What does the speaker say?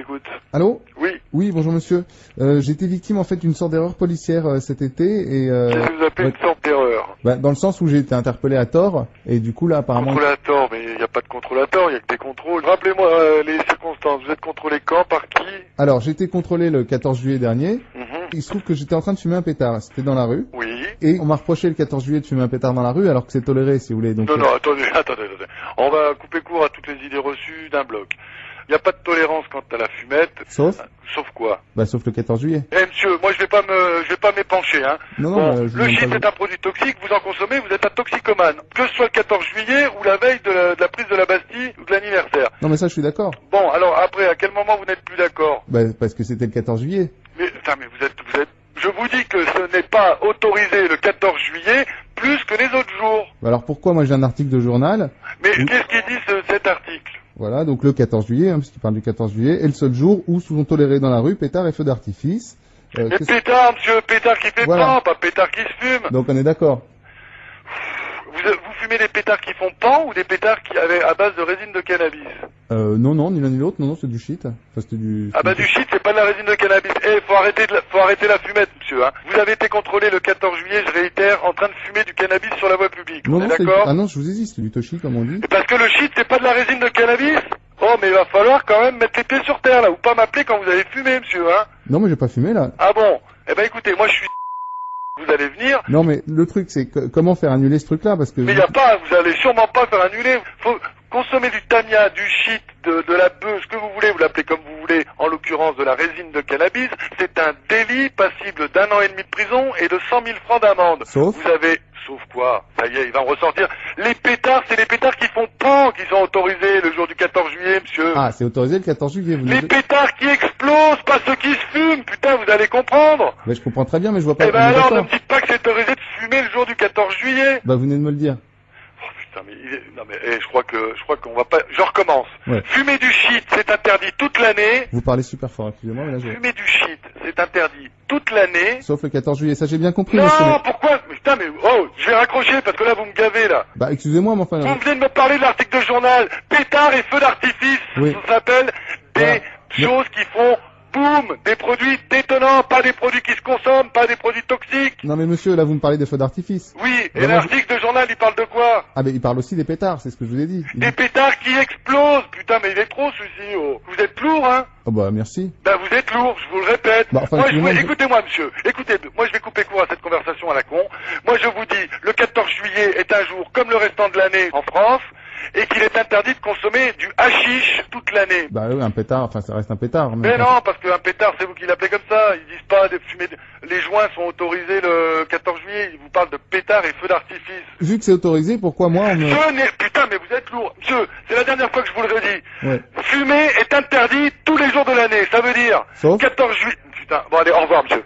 écoute. Allô? Oui. Oui, bonjour monsieur. J'ai été victime en fait d'une sorte d'erreur policière cet été et... Qu'est-ce que vous appelez une sorte d'erreur? Dans le sens où j'ai été interpellé à tort et du coup là apparemment... Contrôle à tort, mais il n'y a pas de contrôle à tort, il n'y a que des contrôles. Rappelez-moi les circonstances, vous êtes contrôlé quand, par qui? Alors j'ai été contrôlé le 14 juillet dernier. Il se trouve que j'étais en train de fumer un pétard, c'était dans la rue. Oui. Et on m'a reproché le 14 juillet de fumer un pétard dans la rue alors que c'est toléré si vous voulez. Donc, Non, attendez. On va couper court à toutes les idées reçues d'un bloc. Il n'y a pas de tolérance quant à la fumette. Sauf quoi? Sauf le 14 juillet. Eh monsieur, moi je vais pas m'épancher, hein. Non, bon, je le shit est un produit toxique, vous en consommez, vous êtes un toxicomane. Que ce soit le 14 juillet ou la veille de la prise de la Bastille ou de l'anniversaire. Non mais ça je suis d'accord. Bon, alors après, à quel moment vous n'êtes plus d'accord? Parce que c'était le 14 juillet. Mais vous êtes... Je vous dis que ce n'est pas autorisé le 14 juillet plus que les autres jours. Alors pourquoi moi j'ai un article de journal? Mais qu'est-ce qu'il dit cet article? Voilà, donc le 14 juillet, puisqu'il parle du 14 juillet, est le seul jour où sont tolérés dans la rue pétards et feux d'artifice. Mais pétard, monsieur, pétard qui fait pan, pas pétard qui se fume. Donc on est d'accord. Vous fumez des pétards qui font pan ou des pétards à base de résine de cannabis? Non, ni l'un ni l'autre, non, c'est du shit. Enfin, c'était du... du shit, c'est pas de la résine de cannabis. Faut arrêter la fumette, monsieur, hein. Vous avez été contrôlé le 14 juillet, je réitère, en train de fumer du cannabis sur la voie publique. Non, d'accord? Ah non, je vous ai dit, c'est du toshi, comme on dit. Parce que le shit, c'est pas de la résine de cannabis? Oh, mais il va falloir quand même mettre les pieds sur terre, là, ou pas m'appeler quand vous avez fumé, monsieur, hein. Non, mais j'ai pas fumé, là. Ah bon? Eh ben, écoutez, moi, je suis... Vous allez venir. Non, mais le truc, c'est comment faire annuler ce truc-là, parce que... Mais vous allez sûrement pas faire annuler. Faut consommer du tania, du shit, de la bœuf, ce que vous voulez, vous l'appelez comme vous voulez, en l'occurrence de la résine de cannabis. C'est un délit passible d'1 an et demi de prison et de 100 000 francs d'amende. Sauf quoi? Ça y est, il va en ressortir. Les pétards, c'est les pétards qui font pan qui sont autorisés le jour du 14 juillet, monsieur. Ah, c'est autorisé le 14 juillet, vous Les pétards qui explosent, pas ceux qui se fument, putain, vous allez comprendre. Mais je comprends très bien, mais je vois pas... Eh ben alors, ne me dites pas que c'est autorisé de fumer le jour du 14 juillet. Vous venez de me le dire. Oh putain, je crois qu'on va pas... Je recommence. Ouais. Fumer du shit, c'est interdit toute l'année. Vous parlez super fort, excusez-moi, mais là Fumer du shit, c'est interdit toute l'année. Sauf le 14 juillet, ça j'ai bien compris. Non, pourquoi? Putain, je vais raccrocher parce que là vous me gavez là. Excusez-moi, mais enfin... Vous venez de me parler de l'article de journal. Pétard et feux d'artifice. Oui. Ça s'appelle des choses qui font boum, des produits détonnants, pas des produits qui se consomment, pas des produits toxiques. Non mais monsieur, là vous me parlez des feux d'artifice. Oui, et l'article de journal il parle de quoi? Mais il parle aussi des pétards, c'est ce que je vous ai dit. Des pétards qui explosent. Putain, mais il est trop celui-ci. Oh. Vous êtes lourd, hein? Merci. Vous êtes lourd, je vous le répète. Écoutez-moi, monsieur. Écoutez, moi je vais couper court à cette conversation à la con. Moi je vous dis, le 14 juillet est un jour comme le restant de l'année en France, et qu'il est interdit de consommer du hashish toute l'année. Oui, un pétard, ça reste un pétard. Mais non, parce qu'un pétard, c'est vous qui l'appelez comme ça. Ils disent pas de fumer. Les joints sont autorisés le 14 juillet. Ils vous parlent de pétards et feux d'artifice. Vu que c'est autorisé, pourquoi moi Putain, mais vous êtes lourd. Monsieur, c'est la dernière fois que je vous le redis. Ouais. Fumer est interdit tous les jours de l'année. Ça veut dire... Sauf 14 juillet... Putain, bon allez, au revoir, monsieur.